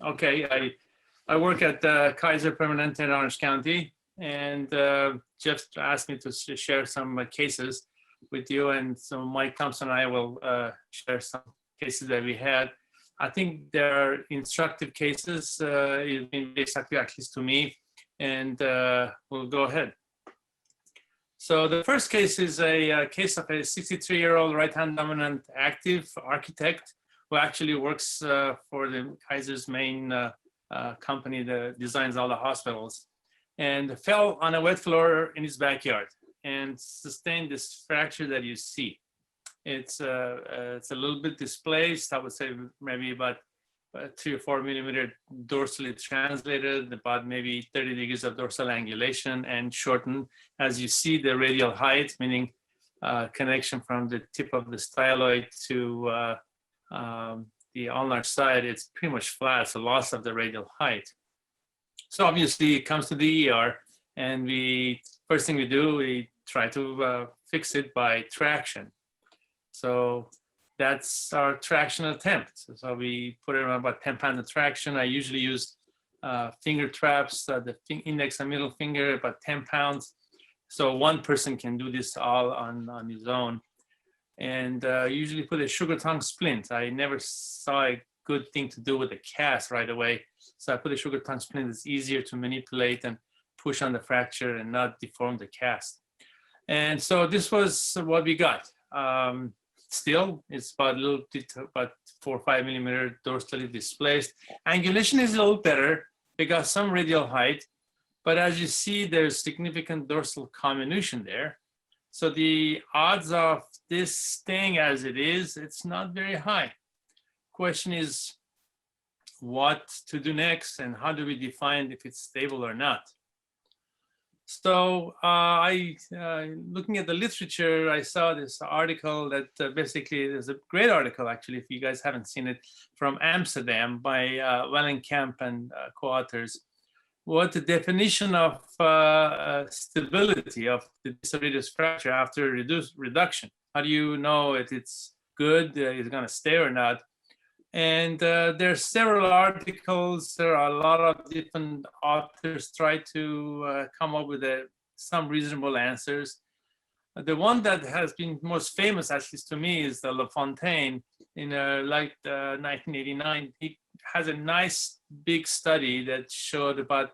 Okay, I work at Kaiser Permanente in Orange County, and Jeff asked me to share some cases with you, and so Mike Thompson and I will share some cases that we had. I think there are instructive cases, exactly at least to me, and we'll go ahead. So the first case is a case of a 63-year-old right-hand dominant active architect who actually works for the Kaiser's main company that designs all the hospitals, and fell on a wet floor in his backyard and sustained this fracture that you see. It's a little bit displaced. I would say maybe about 3 or 4 millimeter dorsally translated, about maybe 30 degrees of dorsal angulation and shortened. As you see, the radial height, meaning connection from the tip of the styloid to the ulnar side, it's pretty much flat, so loss of the radial height. So obviously it comes to the ER, and first thing we do, we try to fix it by traction. So that's our traction attempt. So we put it around about 10 pounds of traction. I usually use finger traps, the index and middle finger, about 10 pounds. So one person can do this all on his own. And usually put a sugar tongue splint. I never saw a good thing to do with a cast right away. So I put a sugar tongue splint. It's easier to manipulate and push on the fracture and not deform the cast. And so this was what we got. Still, it's about 4 or 5 millimeter dorsally displaced. Angulation is a little better. They got some radial height, but as you see, there's significant dorsal comminution there. So the odds of this staying as it is, it's not very high. Question is what to do next, and how do we define if it's stable or not? So looking at the literature, I saw this article that basically is a great article, actually, if you guys haven't seen it, from Amsterdam by Wellenkamp and co-authors. What the definition of stability of the distal radius fracture after reduction. How do you know if it's good, it's going to stay or not? And there are several articles. There are a lot of different authors try to come up with some reasonable answers. The one that has been most famous, at least to me, is the LaFontaine in 1989. He has a nice big study that showed about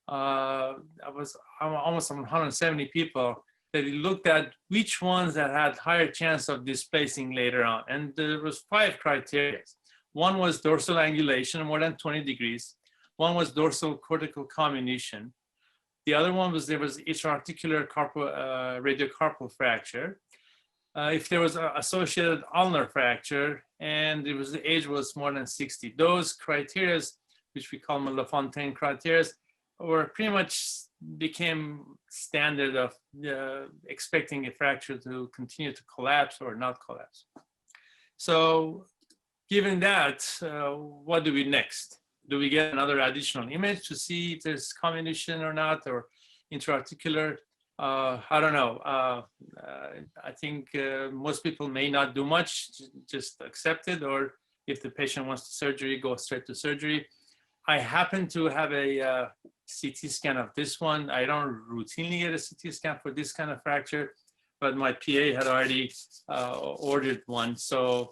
almost 170 people that he looked at which ones that had higher chance of displacing later on. And there was 5 criteria. One was dorsal angulation, more than 20 degrees. One was dorsal cortical comminution. The other one was there was intra-articular radiocarpal fracture. If there was an associated ulnar fracture, and the age was more than 60. Those criteria, which we call LaFontaine criteria, were pretty much became standard of expecting a fracture to continue to collapse or not collapse. So given that, what do we next? Do we get another additional image to see if there's comminution or not, or intra-articular? I don't know. I think most people may not do much, just accept it, or if the patient wants surgery, go straight to surgery. I happen to have a CT scan of this one. I don't routinely get a CT scan for this kind of fracture, but my PA had already ordered one, so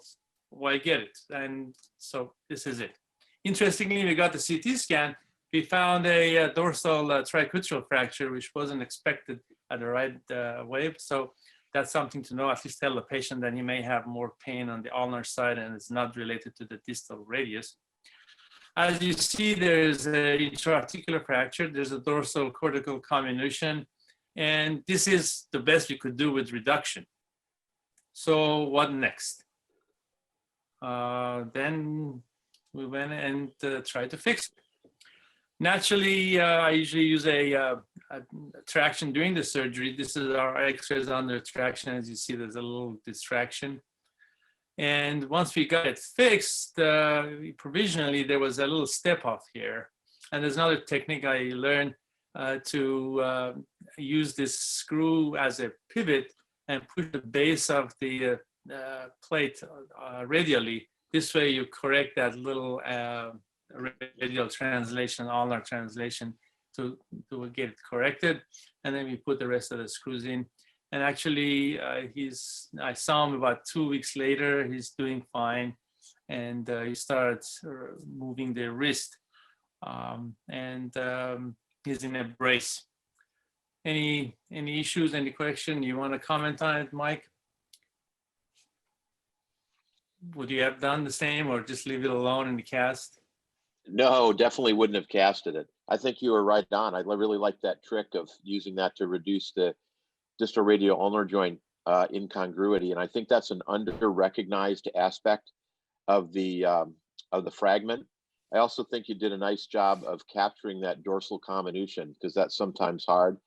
why get it? And so this is it. Interestingly, we got the CT scan. We found a dorsal tricuspidal fracture, which wasn't expected at the right wave. So that's something to know. At least tell the patient that he may have more pain on the ulnar side and it's not related to the distal radius. As you see, there's an intra-articular fracture. There's a dorsal cortical comminution. And this is the best we could do with reduction. So what next? Then we went and tried to fix it. Naturally, I usually use a traction during the surgery. This is our X-rays under traction. As you see, there's a little distraction. And once we got it fixed, provisionally, there was a little step off here. And there's another technique I learned to use this screw as a pivot and push the base of the plate radially. This way you correct that little radial translation, ulnar translation to get it corrected. And then we put the rest of the screws in. And actually, I saw him about 2 weeks later. He's doing fine, and he starts moving the wrist, he's in a brace. Any issues? Any question? You want to comment on it, Mike? Would you have done the same, or just leave it alone in the cast? No, definitely wouldn't have casted it. I think you were right on. I really like that trick of using that to reduce the distal radial ulnar joint incongruity, and I think that's an under-recognized aspect of the fragment. I also think you did a nice job of capturing that dorsal comminution, because that's sometimes hard,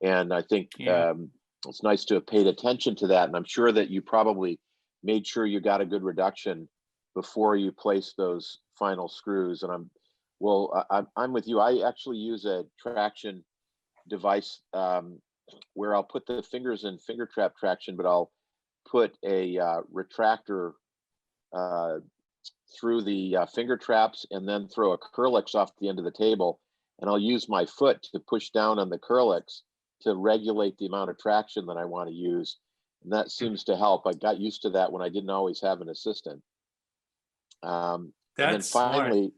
and I think it's nice to have paid attention to that. And I'm sure that you probably made sure you got a good reduction before you place those final screws. And I'm with you. I actually use a traction device where I'll put the fingers in finger trap traction, but I'll put a retractor through the finger traps and then throw a Curlix off the end of the table. And I'll use my foot to push down on the Curlix to regulate the amount of traction that I want to use. And that seems to help. I got used to that when I didn't always have an assistant. And then finally,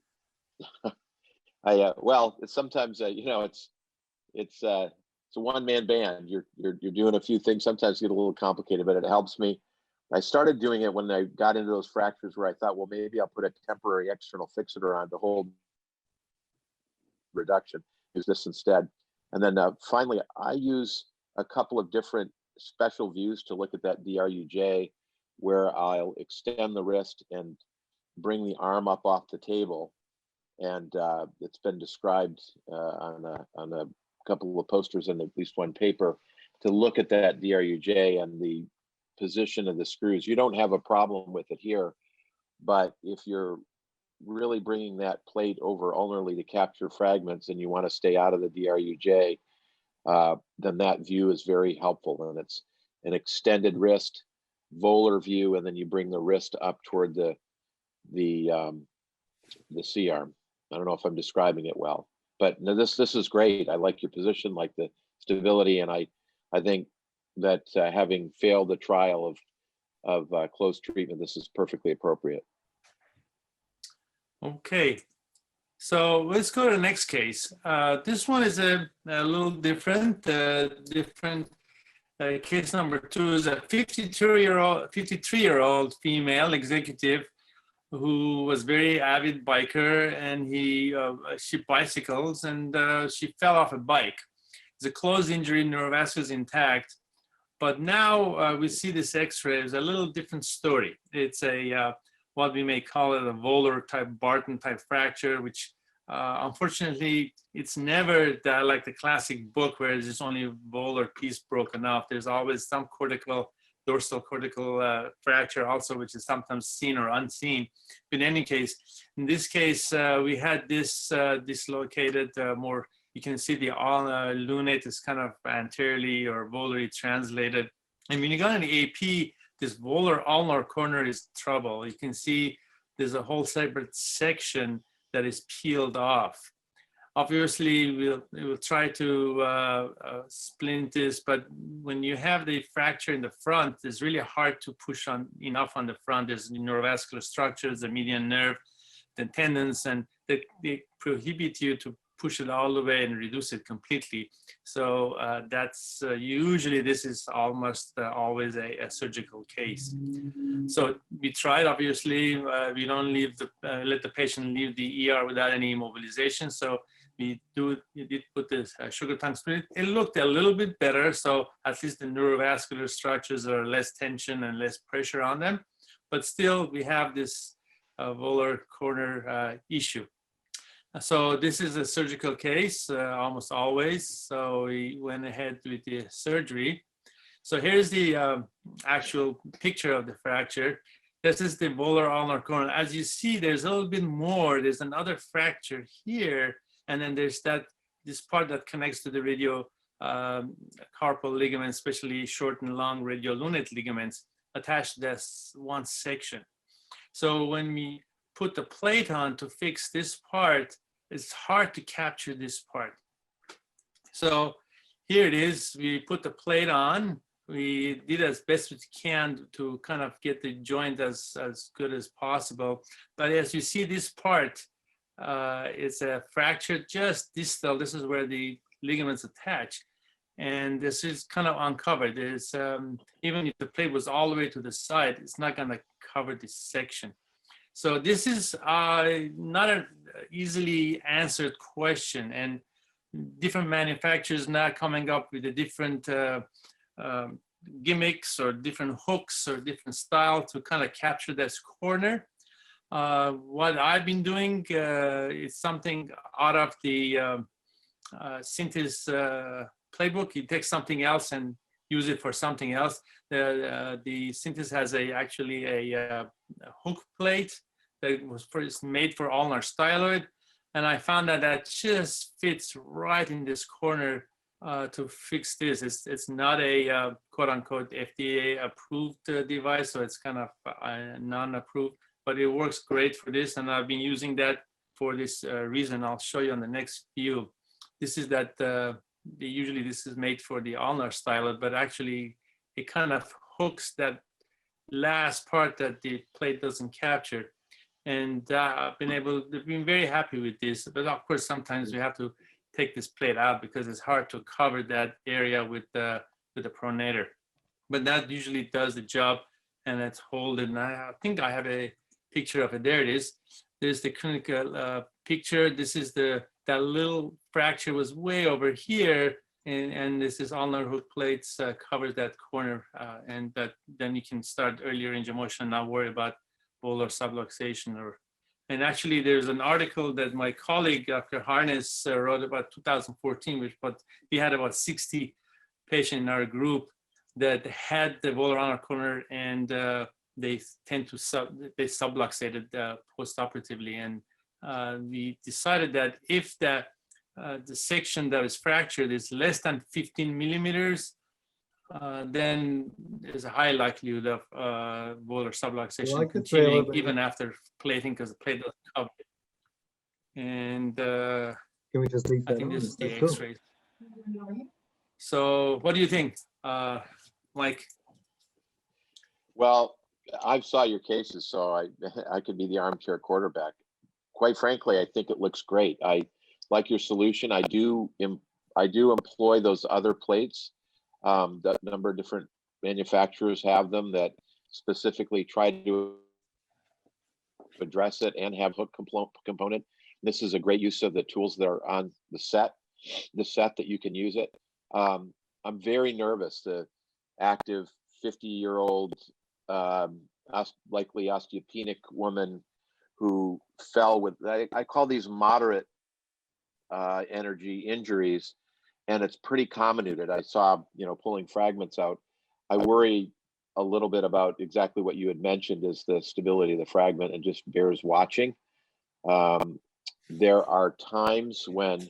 well, sometimes it's a one-man band. You're doing a few things. Sometimes get a little complicated, but it helps me. I started doing it when I got into those fractures where I thought, well, maybe I'll put a temporary external fixator on to hold reduction. Use this instead. And then finally, I use a couple of different special views to look at that DRUJ, where I'll extend the wrist and bring the arm up off the table. And it's been described on a couple of posters and at least one paper to look at that DRUJ and the position of the screws. You don't have a problem with it here, but if you're really bringing that plate over ulnarly to capture fragments and you want to stay out of the DRUJ, then that view is very helpful. And it's an extended wrist, volar view, and then you bring the wrist up toward the C-arm. I don't know if I'm describing it well, but no, this is great. I like your position, like the stability, and I think that having failed the trial of closed treatment, this is perfectly appropriate. Okay, so let's go to the next case. This one is a little different. Case number 2 is a 53-year-old female executive who was very avid biker, and she bicycles, and she fell off a bike. It's a closed injury, neurovascular is intact, but now we see this X-ray is a little different story. It's a what we may call it a volar type, Barton type fracture, which unfortunately it's never like the classic book where there's only a volar piece broken off. There's always some dorsal cortical fracture also, which is sometimes seen or unseen. But in any case, in this case, we had this dislocated more. You can see the lunate is kind of anteriorly or volarly translated. And when you go in the AP, this volar ulnar corner is trouble. You can see there's a whole separate section that is peeled off. Obviously, we'll try to splint this, but when you have the fracture in the front, it's really hard to push on enough on the front. There's neurovascular structures, the median nerve, the tendons, and they prohibit you to push it all the way and reduce it completely. So that's usually this is almost always a surgical case. So we tried, obviously, we don't let the patient leave the ER without any immobilization. So we did put this sugar tongue splint. It looked a little bit better. So at least the neurovascular structures are less tension and less pressure on them. But still, we have this volar corner issue. So this is a surgical case, almost always. So we went ahead with the surgery. So here's the actual picture of the fracture. This is the volar ulnar corner. As you see, there's a little bit more. There's another fracture here. And then there's this part that connects to the radio carpal ligament, especially short and long radiolunate ligaments attached to this one section. So when we put the plate on to fix this part, it's hard to capture this part. So here it is. We put the plate on. We did as best we can to kind of get the joint as good as possible. But as you see, this part is a fracture just distal. This is where the ligaments attach. And this is kind of uncovered. There's, even if the plate was all the way to the side, it's not going to cover this section. So this is not an easily answered question. And different manufacturers now coming up with a different gimmicks or different hooks or different style to kind of capture this corner. What I've been doing is something out of the Synthes playbook. You take something else and use it for something else. The Synthes has actually a hook plate that was first made for ulnar styloid. And I found that just fits right in this corner to fix this. It's not a quote unquote FDA approved device, so it's kind of non-approved, but it works great for this. And I've been using that for this reason. I'll show you on the next view. This is that, usually this is made for the ulnar styloid, but actually it kind of hooks that last part that the plate doesn't capture. And I've been very happy with this. But of course, sometimes we have to take this plate out because it's hard to cover that area with the pronator. But that usually does the job, and it's holding. And I think I have a picture of it. There it is. There's the clinical picture. This is that little fracture was way over here, and this is ulnar hook plates covers that corner, and then you can start early range of motion, not worry about volar subluxation. And actually there's an article that my colleague Dr. Harness wrote about 2014, but we had about 60 patients in our group that had the volar ulnar corner, and they tend to they subluxated postoperatively. And we decided that if the section that is fractured is less than 15 millimeters, then there's a high likelihood of volar subluxation continuing even after plating, because the plate doesn't cover it. And Can we just leave that? I think this is the X-ray. So what do you think, Mike? Well, I saw your cases, so I could be the armchair quarterback. Quite frankly, I think it looks great. I like your solution. I do employ those other plates. That number of different manufacturers have them that specifically try to address it and have hook component. This is a great use of the tools that are on the set that you can use it. I'm very nervous. The active 50-year-old, likely osteopenic woman who fell with, I call these moderate energy injuries. And it's pretty comminuted. I saw, pulling fragments out. I worry a little bit about exactly what you had mentioned is the stability of the fragment, and just bears watching. There are times when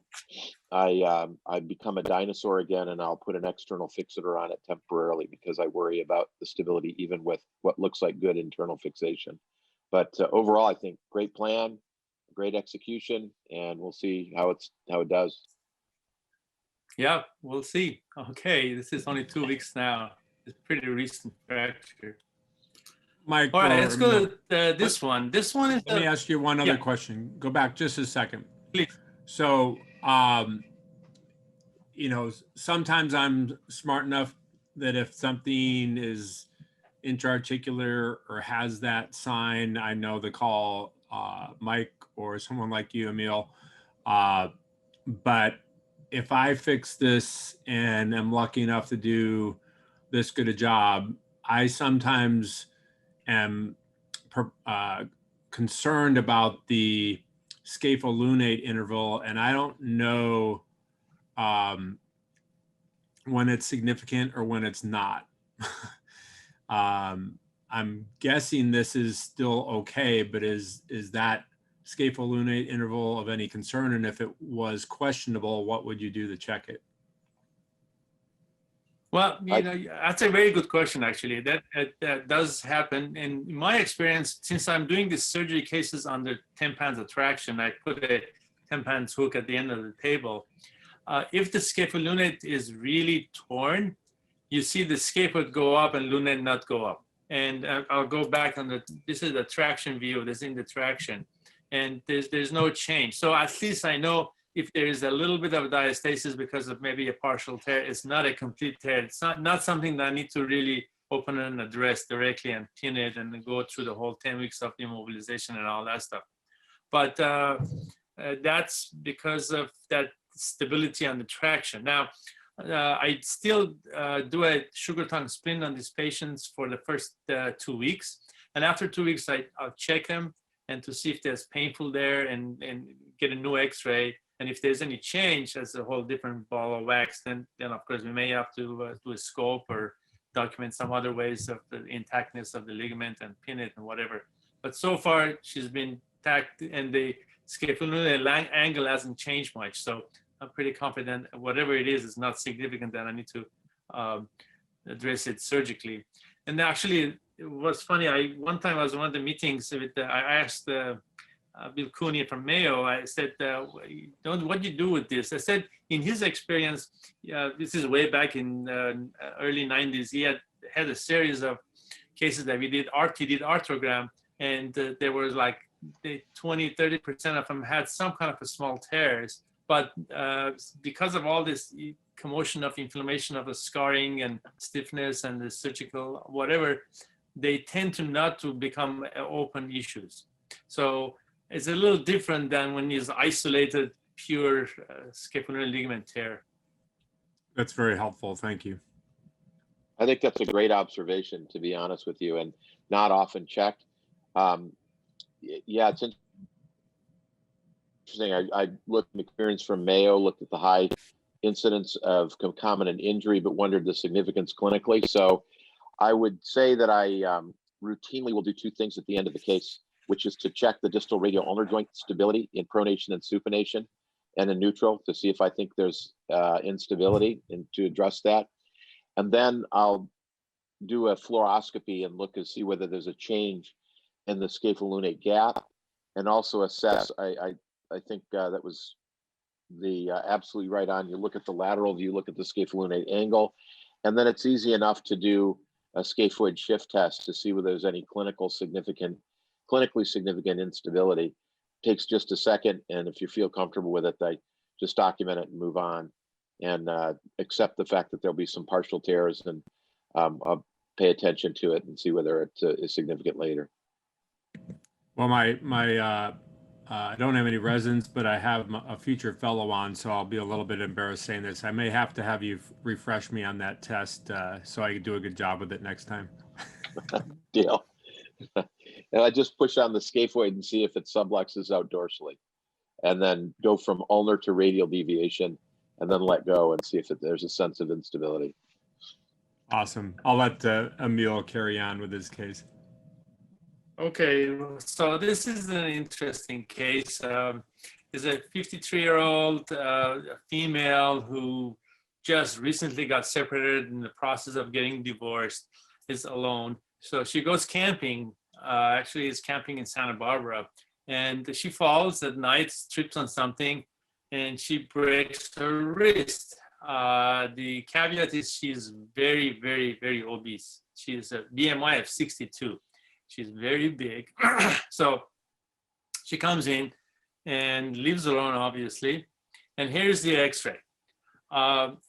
I become a dinosaur again, and I'll put an external fixator on it temporarily because I worry about the stability, even with what looks like good internal fixation. But overall, I think great plan, great execution, and we'll see how it does. Yeah, we'll see. Okay, this is only 2 weeks now. It's pretty recent fracture. Mike, all right, let's go to this one. This one is. Let me ask you one other question. Go back just a second. Please. So, sometimes I'm smart enough that if something is intra-articular or has that sign, I know to call Mike or someone like you, Emil. But if I fix this and am lucky enough to do this good a job, I sometimes am concerned about the scapholunate interval, and I don't know when it's significant or when it's not. I'm guessing this is still okay, but is that scapholunate interval of any concern? And if it was questionable, what would you do to check it? Well, that's a very good question, actually. That does happen. And in my experience, since I'm doing these surgery cases under 10 pounds of traction, I put a 10 pounds hook at the end of the table. If the scapholunate is really torn, you see the scaphoid go up and lunate not go up. And I'll go back on this is the traction view, this is in the traction. And there's no change. So at least I know if there is a little bit of diastasis because of maybe a partial tear, it's not a complete tear. It's not something that I need to really open and address directly and pin it and then go through the whole 10 weeks of immobilization and all that stuff. But that's because of that stability on the traction. Now, I still do a sugar tongue splint on these patients for the first 2 weeks. And after 2 weeks, I'll check them and to see if there's painful there and get a new x-ray. And if there's any change, that's a whole different ball of wax, then of course we may have to do a scope or document some other ways of the intactness of the ligament and pin it and whatever. But so far she's been tacked and the scapholunate angle hasn't changed much. So I'm pretty confident whatever it is not significant that I need to address it surgically. And actually, it was funny. One time I was in one of the meetings with I asked Bill Cooney from Mayo. I said, "What do you do with this?" I said, in his experience, this is way back in early '90s. He had a series of cases that we did arthrogram, and there was like 20-30% of them had some kind of a small tears. But because of all this commotion of inflammation of the scarring and stiffness and the surgical whatever, they tend to not to become open issues. So it's a little different than when it's isolated, pure scapular ligament tear. That's very helpful. Thank you. I think that's a great observation, to be honest with you, and not often checked. Yeah, it's interesting. I looked at experience from Mayo, looked at the high incidence of concomitant injury, but wondered the significance clinically. So I would say that I routinely will do two things at the end of the case, which is to check the distal radial ulnar joint stability in pronation and supination and in neutral to see if I think there's instability and to address that. And then I'll do a fluoroscopy and look and see whether there's a change in the scapholunate gap, and also assess. I think that was the absolutely right on. You look at the lateral view, look at the scapholunate angle, and then it's easy enough to do a scaphoid shift test to see whether there's any clinically significant instability. It takes just a second, and if you feel comfortable with it, I just document it and move on, and accept the fact that there'll be some partial tears, and I'll pay attention to it and see whether it is significant later. Well, I don't have any residents, but I have a future fellow on, so I'll be a little bit embarrassed saying this. I may have to have you refresh me on that test so I can do a good job with it next time. Deal. And I just push on the scaphoid and see if it subluxes out dorsally, and then go from ulnar to radial deviation, and then let go and see if there's a sense of instability. Awesome. I'll let Emil carry on with his case. Okay, so this is an interesting case. There's a 53-year-old female who just recently got separated, in the process of getting divorced, is alone. So she goes camping, actually is camping in Santa Barbara, and she falls at night, trips on something, and she breaks her wrist. The caveat is she's very, very, very obese. She's a BMI of 62. She's very big. So she comes in and lives alone, obviously. And here's the x-ray.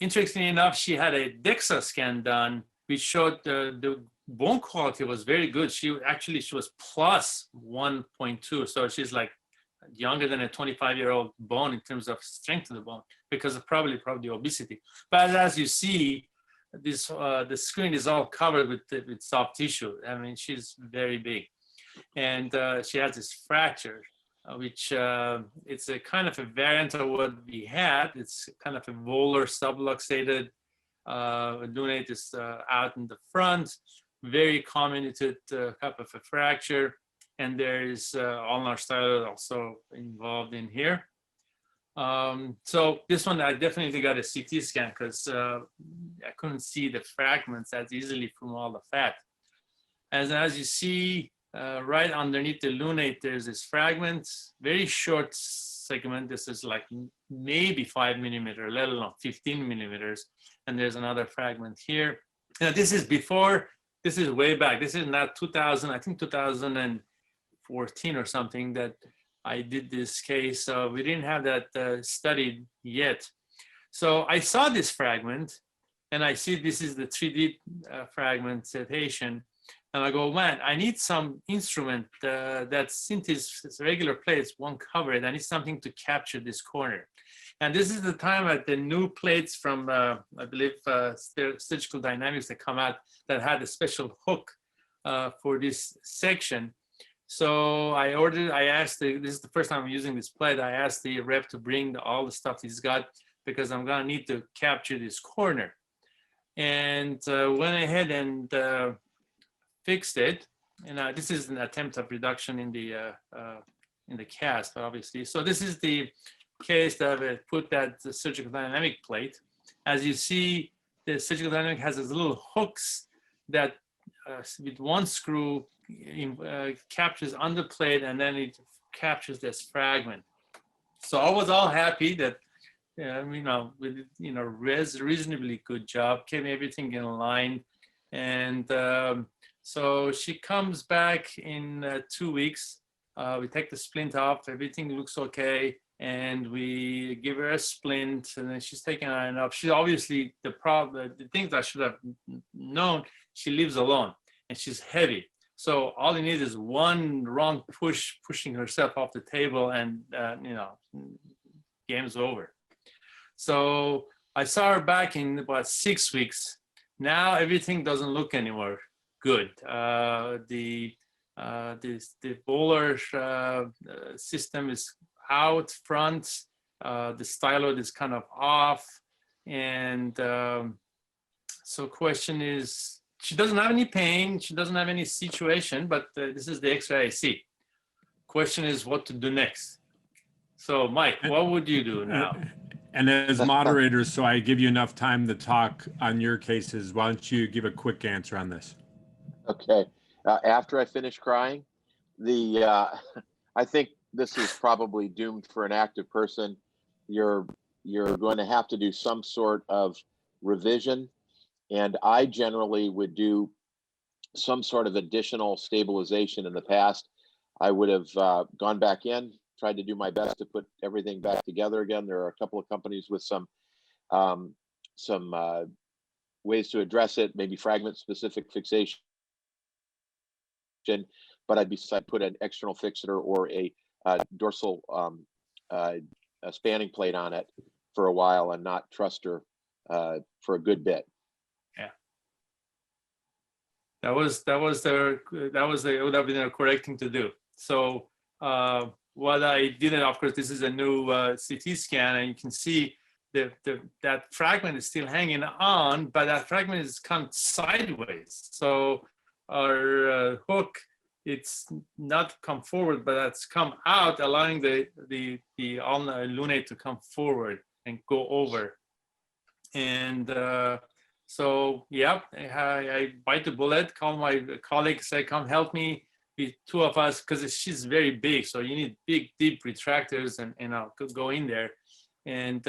Interestingly enough, she had a DEXA scan done, which showed the bone quality was very good. She was plus 1.2. So she's like younger than a 25-year-old bone in terms of strength of the bone, because of probably obesity. But as you see, the screen is all covered with soft tissue. I mean, she's very big, and she has this fracture, which it's a kind of a variant of what we had. It's kind of a volar subluxated lunate is out in the front, very comminuted type of a fracture, and there is ulnar styloid also involved in here. So this one, I definitely got a CT scan because I couldn't see the fragments as easily from all the fat. As you see, right underneath the lunate, there's this fragment, very short segment. This is like maybe 5 millimeter, let alone 15 millimeters. And there's another fragment here. Now, this is before, this is way back. This is not 2000, I think 2014 or something that I did this case. So we didn't have that studied yet. So I saw this fragment and I see this is the 3D fragmentation. And I go, man, I need some instrument that since these regular plates won't cover it, I need something to capture this corner. And this is the time that the new plates from, I believe, Surgical Dynamics that come out that had a special hook for this section. So I asked, this is the first time I'm using this plate, I asked the rep to bring all the stuff he's got because I'm gonna need to capture this corner. And went ahead and fixed it. And this is an attempt of reduction in the cast, obviously. So this is the case that I put that surgical dynamic plate. As you see, the surgical dynamic has these little hooks that with one screw captures on the plate, and then it captures this fragment. So I was all happy that we did reasonably good job, kept everything in line, and so she comes back in 2 weeks. We take the splint off, everything looks okay, and we give her a splint, and then she's taking it off. She obviously, the things I should have known, she lives alone and she's heavy. So all you need is one wrong pushing herself off the table, and game's over. So I saw her back in about 6 weeks. Now everything doesn't look anymore good. The bowler system is out front. The styloid is kind of off, and so question is, she doesn't have any pain, she doesn't have any situation, but this is the X-ray I see. Question is what to do next. So Mike, what would you do now? And as moderators, so I give you enough time to talk on your cases, why don't you give a quick answer on this? Okay. After I finish crying, I think this is probably doomed for an active person. You're going to have to do some sort of revision, and I generally would do some sort of additional stabilization. In the past, I would have gone back in, tried to do my best to put everything back together again. There are a couple of companies with some ways to address it, maybe fragment specific fixation, but I'd put an external fixator or a dorsal a spanning plate on it for a while and not trust her for a good bit. Yeah, that would have been the correct thing to do. So what I did, of course, this is a new CT scan, and you can see that fragment is still hanging on, but that fragment is come sideways. So our hook, it's not come forward, but it's come out, allowing the ulnar lunate to come forward and go over. And so, yeah, I bite the bullet, call my colleague, say, come help me. The two of us, because she's very big, so you need big, deep retractors, and I'll go in there. And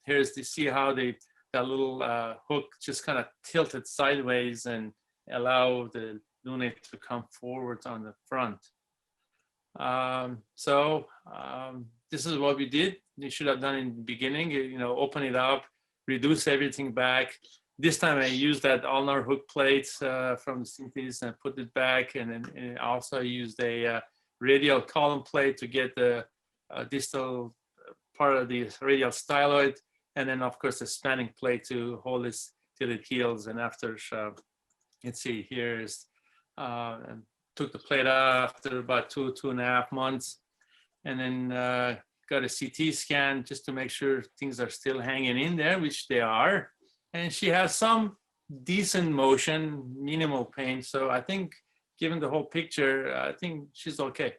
here's to see how that little hook just kind of tilted sideways and allow the lunate to come forward on the front. This is what we did. You should have done in the beginning, open it up, reduce everything back. This time I used that ulnar hook plate from the synthesis and put it back, and then also used a radial column plate to get the distal part of the radial styloid, and then of course the spanning plate to hold this till it heals. And after, let's see, here's took the plate out after about 2.5 months, and then got a CT scan just to make sure things are still hanging in there, which they are. And she has some decent motion, minimal pain. So I think, given the whole picture, I think she's okay.